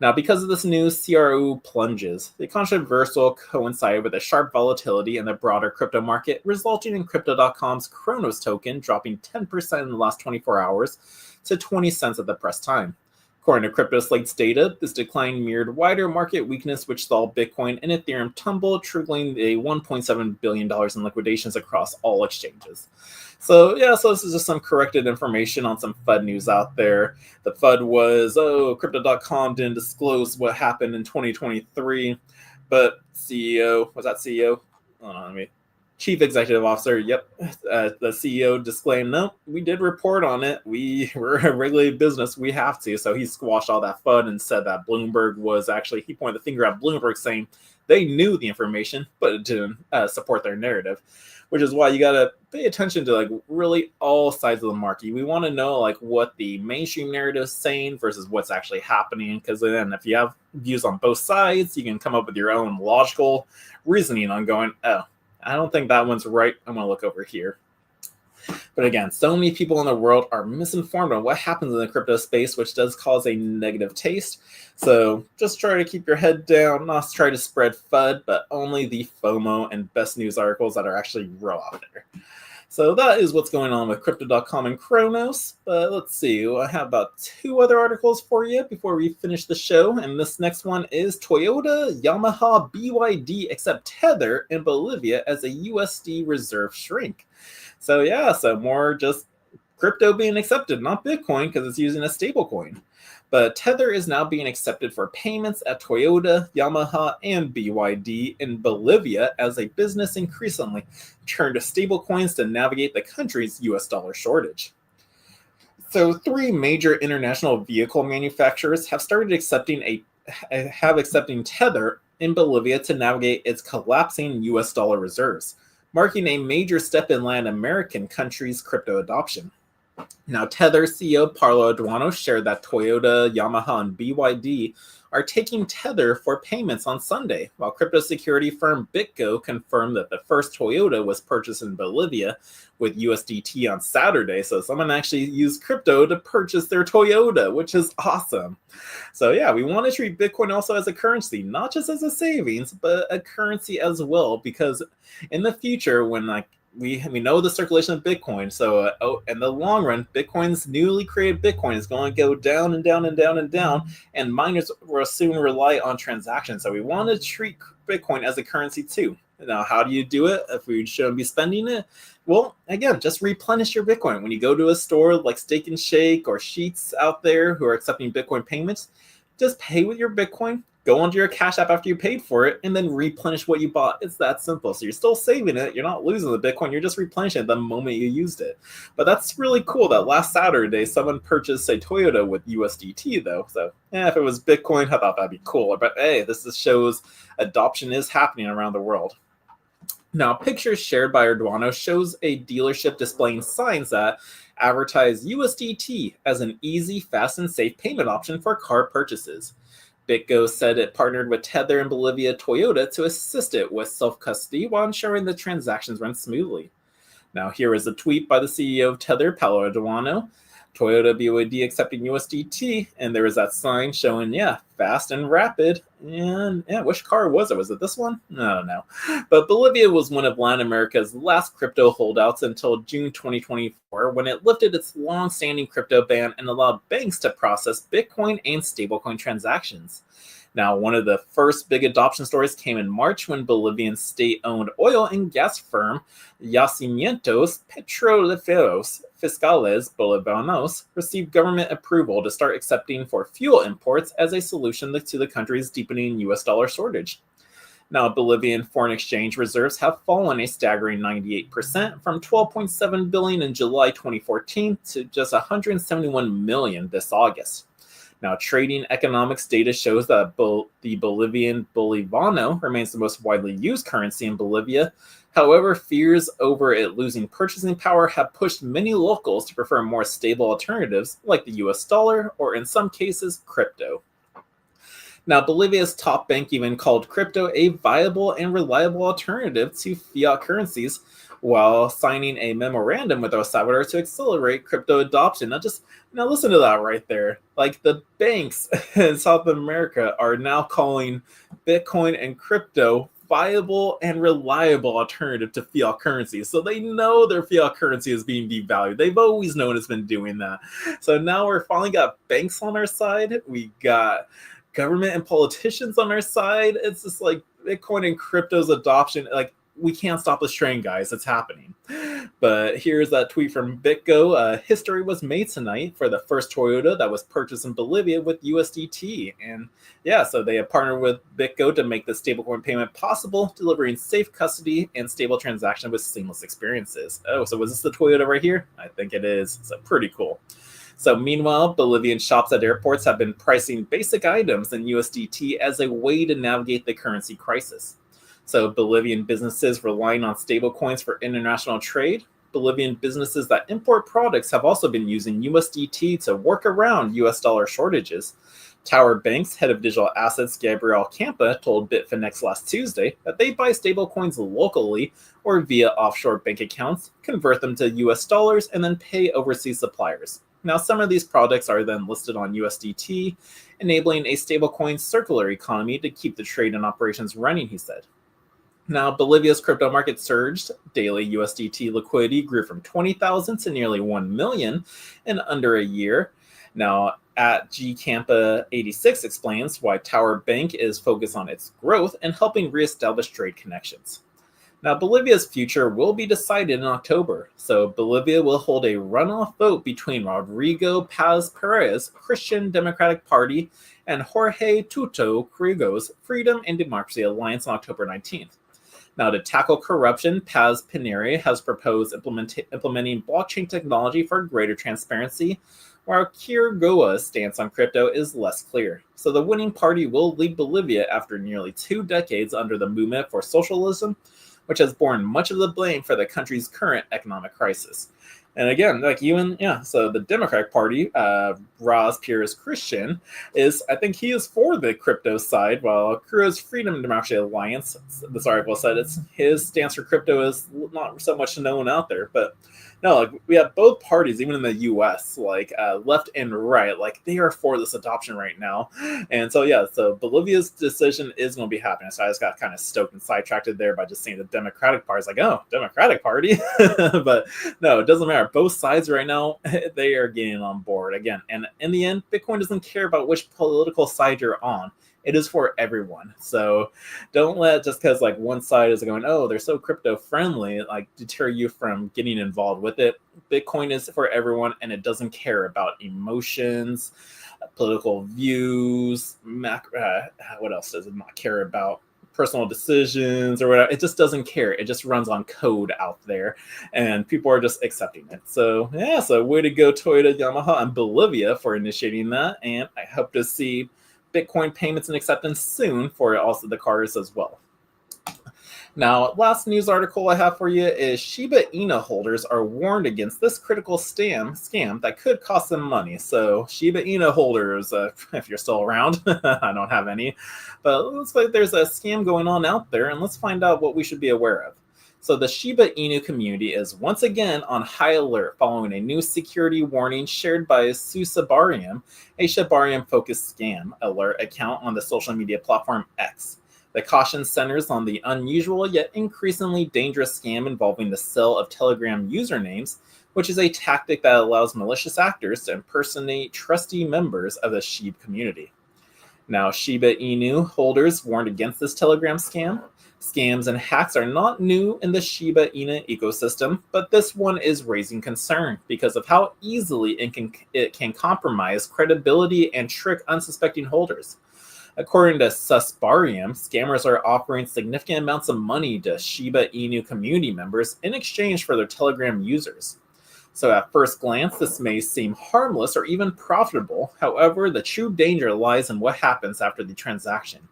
Now, because of this news, CRO plunges. The controversial coincided with a sharp volatility in the broader crypto market, resulting in Crypto.com's Kronos token dropping 10% in the last 24 hours to 20 cents at the press time. According to CryptoSlate's data, this decline mirrored wider market weakness, which saw Bitcoin and Ethereum tumble, triggering $1.7 billion in liquidations across all exchanges. So this is just some corrected information on some FUD news out there. The FUD was, Crypto.com didn't disclose what happened in 2023, but CEO, was that CEO? Hold on, Chief Executive Officer, the CEO disclaimed, no, we did report on it. We're a regulated business. We have to. So he squashed all that FUD and said that Bloomberg was actually, he pointed the finger at Bloomberg saying they knew the information, but it didn't support their narrative, which is why you got to pay attention to like really all sides of the market. We want to know like what the mainstream narrative is saying versus what's actually happening. Because then if you have views on both sides, you can come up with your own logical reasoning on going, I don't think that one's right. I'm going to look over here. But again, so many people in the world are misinformed on what happens in the crypto space, which does cause a negative taste. So just try to keep your head down, not try to spread FUD, but only the FOMO and best news articles that are actually real out there. So that is what's going on with Crypto.com and Kronos. But let's see, I have about 2 other articles for you before we finish the show. And this next one is Toyota, Yamaha, BYD accept Tether in Bolivia as a USD reserve shrink. So yeah, so more just crypto being accepted, not Bitcoin, because it's using a stable coin. But Tether is now being accepted for payments at Toyota, Yamaha, and BYD in Bolivia as a business increasingly turned to stablecoins to navigate the country's US dollar shortage. So 3 major international vehicle manufacturers have started accepting Tether in Bolivia to navigate its collapsing US dollar reserves, marking a major step in Latin American countries' crypto adoption. Now, Tether CEO Paulo Aduano shared that Toyota, Yamaha, and BYD are taking Tether for payments on Sunday, while crypto security firm BitGo confirmed that the first Toyota was purchased in Bolivia with USDT on Saturday. So someone actually used crypto to purchase their Toyota, which is awesome. So yeah, we want to treat Bitcoin also as a currency, not just as a savings, but a currency as well, because in the future, when we know the circulation of Bitcoin. So in the long run, Bitcoin's newly created Bitcoin is going to go down and down and down and down, and miners will soon rely on transactions. So we want to treat Bitcoin as a currency too. Now, how do you do it if we shouldn't be spending it? Well, again, just replenish your Bitcoin. When you go to a store like Steak and Shake or Sheets out there who are accepting Bitcoin payments, just pay with your Bitcoin. Go onto your Cash App after you paid for it, and then replenish what you bought. It's that simple. So you're still saving it. You're not losing the Bitcoin. You're just replenishing it the moment you used it. But that's really cool that last Saturday, someone purchased a Toyota with USDT, though. So yeah, if it was Bitcoin, I thought that'd be cooler. But hey, this just shows adoption is happening around the world. Now, pictures shared by Arduino shows a dealership displaying signs that advertise USDT as an easy, fast, and safe payment option for car purchases. BitGo said it partnered with Tether in Bolivia Toyota to assist it with self-custody while ensuring the transactions run smoothly. Now, here is a tweet by the CEO of Tether, Paulo Aduano. Toyota BYD accepting USDT, and there was that sign showing, fast and rapid. And which car was it? Was it this one? I don't know. But Bolivia was one of Latin America's last crypto holdouts until June 2024, when it lifted its long-standing crypto ban and allowed banks to process Bitcoin and stablecoin transactions. Now, one of the first big adoption stories came in March when Bolivian state-owned oil and gas firm Yacimientos Petrolíferos Fiscales Bolivianos received government approval to start accepting for fuel imports as a solution to the country's deepening US dollar shortage. Now, Bolivian foreign exchange reserves have fallen a staggering 98% from 12.7 billion in July 2014 to just 171 million this August. Now, trading economics data shows that the Bolivian Bolivano remains the most widely used currency in Bolivia. However, fears over it losing purchasing power have pushed many locals to prefer more stable alternatives like the US dollar or, in some cases, crypto. Now, Bolivia's top bank even called crypto a viable and reliable alternative to fiat currencies, while signing a memorandum with El Salvador to accelerate crypto adoption. Now listen to that right there. Like, the banks in South America are now calling Bitcoin and crypto viable and reliable alternative to fiat currency. So they know their fiat currency is being devalued. They've always known it's been doing that. So now we're finally got banks on our side. We got government and politicians on our side. It's just like Bitcoin and crypto's adoption, like, we can't stop this train, guys. It's happening. But here's that tweet from BitGo. History was made tonight for the first Toyota that was purchased in Bolivia with USDT. And so they have partnered with BitGo to make the stablecoin payment possible, delivering safe custody and stable transaction with seamless experiences. Oh, so was this the Toyota right here? I think it is. So pretty cool. So meanwhile, Bolivian shops at airports have been pricing basic items in USDT as a way to navigate the currency crisis. So Bolivian businesses relying on stablecoins for international trade. Bolivian businesses that import products have also been using USDT to work around US dollar shortages. Tower Bank's head of digital assets, Gabriel Campa, told Bitfinex last Tuesday that they buy stablecoins locally or via offshore bank accounts, convert them to US dollars, and then pay overseas suppliers. Now, some of these products are then listed on USDT, enabling a stablecoin circular economy to keep the trade and operations running, he said. Now, Bolivia's crypto market surged. Daily USDT liquidity grew from 20,000 to nearly 1 million in under a year. Now, at GCampa86 explains why Tower Bank is focused on its growth and helping reestablish trade connections. Now, Bolivia's future will be decided in October, so Bolivia will hold a runoff vote between Rodrigo Paz Perez, Christian Democratic Party, and Jorge Tuto Carrigo's Freedom and Democracy Alliance on October 19th. Now, to tackle corruption, Paz Pineri has proposed implementing blockchain technology for greater transparency, while Quiroga's stance on crypto is less clear. So the winning party will lead Bolivia after nearly 2 decades under the movement for socialism, which has borne much of the blame for the country's current economic crisis. And again, so the Democratic Party, Ross Pierce Christian, I think he is for the crypto side, while Curo's Freedom and Democracy Alliance, this article said his stance for crypto is not so much known out there. But no, we have both parties, even in the U.S., left and right, they are for this adoption right now. And so Bolivia's decision is going to be happening. So I just got kind of stoked and sidetracked there by just seeing the Democratic Party. It's Democratic Party? But no, it doesn't matter. Both sides right now, they are getting on board again. And in the end, Bitcoin doesn't care about which political side you're on. It is for everyone. So don't let just because one side is going, oh, they're so crypto friendly, deter you from getting involved with it. Bitcoin is for everyone, and it doesn't care about emotions, political views, what else does it not care about? Personal decisions or whatever. It just doesn't care. It just runs on code out there, and people are just accepting it. So way to go, Toyota, Yamaha, and Bolivia for initiating that. And I hope to see Bitcoin payments and acceptance soon for also the cars as well. Now, last news article I have for you is Shiba Inu holders are warned against this critical scam that could cost them money. So Shiba Inu holders, if you're still around, I don't have any, but it looks like there's a scam going on out there, and let's find out what we should be aware of. So the Shiba Inu community is once again on high alert following a new security warning shared by Susabarium, a Shibarium-focused scam alert account on the social media platform X. The caution centers on the unusual yet increasingly dangerous scam involving the sale of Telegram usernames, which is a tactic that allows malicious actors to impersonate trusty members of the SHIB community. Now, Shiba Inu holders warned against this Telegram scam. Scams and hacks are not new in the Shiba Inu ecosystem, but this one is raising concern because of how easily it can compromise credibility and trick unsuspecting holders. According to Susbarium, scammers are offering significant amounts of money to Shiba Inu community members in exchange for their Telegram users. So at first glance, this may seem harmless or even profitable. However, the true danger lies in what happens after the transaction.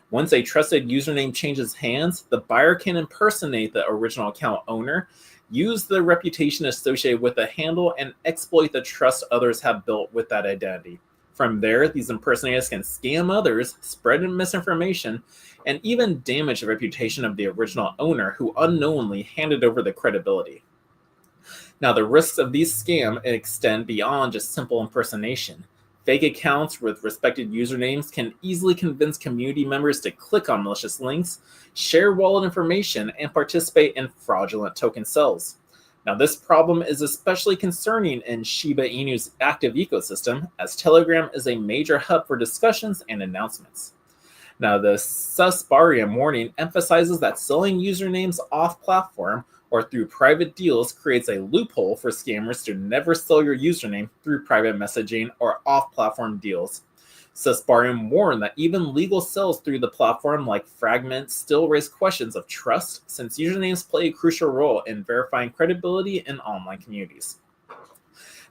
Once a trusted username changes hands, the buyer can impersonate the original account owner, use the reputation associated with the handle, and exploit the trust others have built with that identity. From there, these impersonators can scam others, spread misinformation, and even damage the reputation of the original owner who unknowingly handed over the credibility. Now, the risks of these scams extend beyond just simple impersonation. Fake accounts with respected usernames can easily convince community members to click on malicious links, share wallet information, and participate in fraudulent token sales. Now, this problem is especially concerning in Shiba Inu's active ecosystem, as Telegram is a major hub for discussions and announcements. Now, the Susbarium warning emphasizes that selling usernames off-platform or through private deals creates a loophole for scammers to never sell your username through private messaging or off-platform deals. Susbarium warned that even legal sales through the platform like Fragment still raise questions of trust, since usernames play a crucial role in verifying credibility in online communities.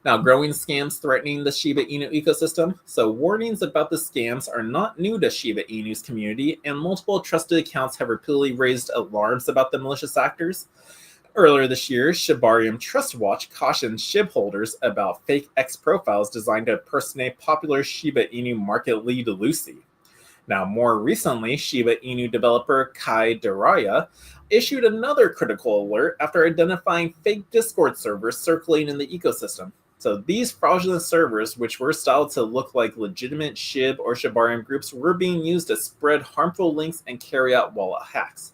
Now, growing scams threatening the Shiba Inu ecosystem. So warnings about the scams are not new to Shiba Inu's community, and multiple trusted accounts have repeatedly raised alarms about the malicious actors. Earlier this year, Shibarium TrustWatch cautioned SHIB holders about fake X profiles designed to impersonate popular Shiba Inu market lead Lucy. Now, more recently, Shiba Inu developer Kai Daraya issued another critical alert after identifying fake Discord servers circulating in the ecosystem. So these fraudulent servers, which were styled to look like legitimate SHIB or Shibarium groups, were being used to spread harmful links and carry out wallet hacks.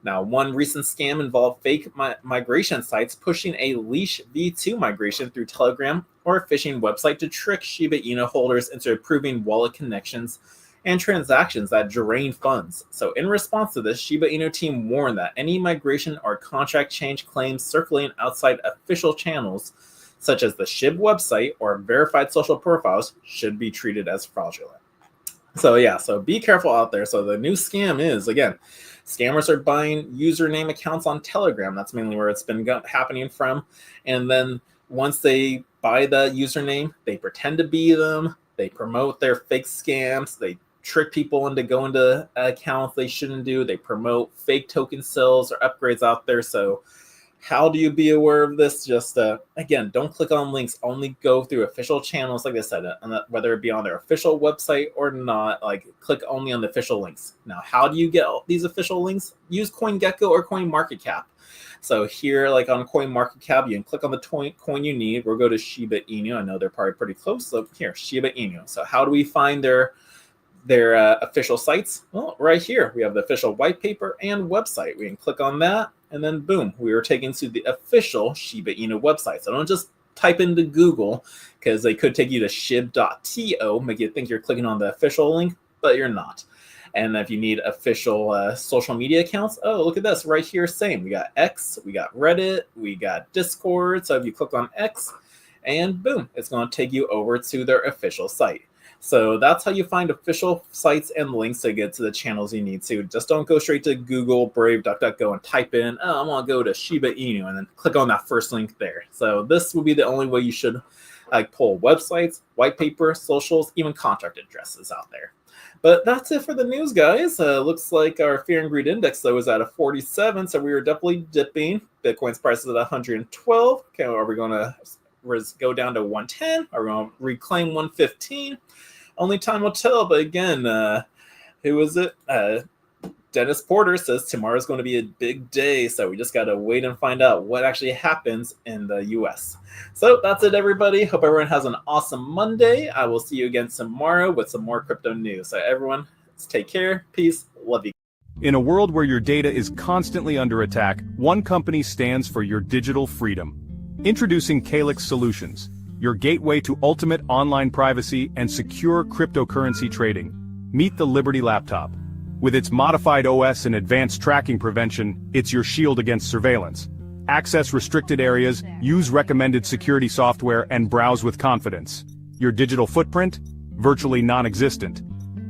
Now, one recent scam involved fake migration sites pushing a Leash v2 migration through Telegram or a phishing website to trick Shiba Inu holders into approving wallet connections and transactions that drain funds. So in response to this, Shiba Inu team warned that any migration or contract change claims circulating outside official channels, such as the SHIB website or verified social profiles, should be treated as fraudulent. So be careful out there. So the new scam is, again, scammers are buying username accounts on Telegram. That's mainly where it's been happening from. And then once they buy the username, they pretend to be them. They promote their fake scams. They trick people into going to accounts they shouldn't do. They promote fake token sales or upgrades out there. So how do you be aware of this? Just, again, don't click on links. Only go through official channels, like I said, whether it be on their official website or not. Like, click only on the official links. Now, how do you get these official links? Use CoinGecko or CoinMarketCap. So here, like on CoinMarketCap, you can click on the coin you need. We'll go to Shiba Inu. I know they're probably pretty close. So here, Shiba Inu. So how do we find their official sites? Well, right here, we have the official white paper and website. We can click on that, and then boom, we are taken to the official Shiba Inu website. So don't just type into Google, because they could take you to shib.to, make you think you're clicking on the official link, but you're not. And if you need official social media accounts, oh, look at this right here, same. We got X, we got Reddit, we got Discord. So if you click on X, and boom, it's going to take you over to their official site. So that's how you find official sites and links to get to the channels you need to. Just don't go straight to Google, Brave, DuckDuckGo, and type in, oh, I want to go to Shiba Inu, and then click on that first link there. So this will be the only way you should pull websites, white paper, socials, even contract addresses out there. But that's it for the news, guys. Looks like our Fear and Greed Index, though, is at a 47, so we were definitely dipping. Bitcoin's price is at 112. Okay, are we going to go down to 110? Are we going to reclaim 115? Only time will tell, but again, who was it? Dennis Porter says tomorrow's going to be a big day, so we just got to wait and find out what actually happens in the U.S. So that's it, everybody. Hope everyone has an awesome Monday. I will see you again tomorrow with some more crypto news. So everyone, take care. Peace. Love you. In a world where your data is constantly under attack, one company stands for your digital freedom. Introducing Calyx Solutions, your gateway to ultimate online privacy and secure cryptocurrency trading. Meet the Liberty Laptop. With its modified OS and advanced tracking prevention, it's your shield against surveillance. Access restricted areas, use recommended security software, and browse with confidence. Your digital footprint? Virtually non-existent.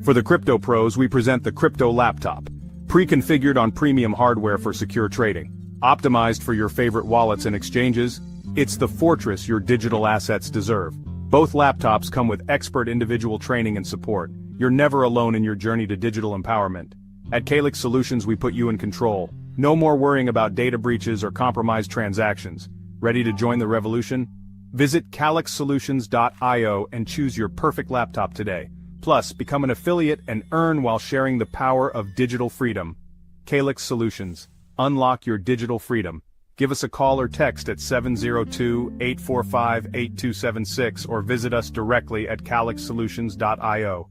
For the crypto pros, we present the Crypto Laptop. Pre-configured on premium hardware for secure trading. Optimized for your favorite wallets and exchanges. It's the fortress your digital assets deserve. Both laptops come with expert individual training and support. You're never alone in your journey to digital empowerment. At Calyx Solutions, we put you in control. No more worrying about data breaches or compromised transactions. Ready to join the revolution? Visit calyxsolutions.io and choose your perfect laptop today. Plus, become an affiliate and earn while sharing the power of digital freedom. Calyx Solutions. Unlock your digital freedom. Give us a call or text at 702-845-8276 or visit us directly at calyxsolutions.io.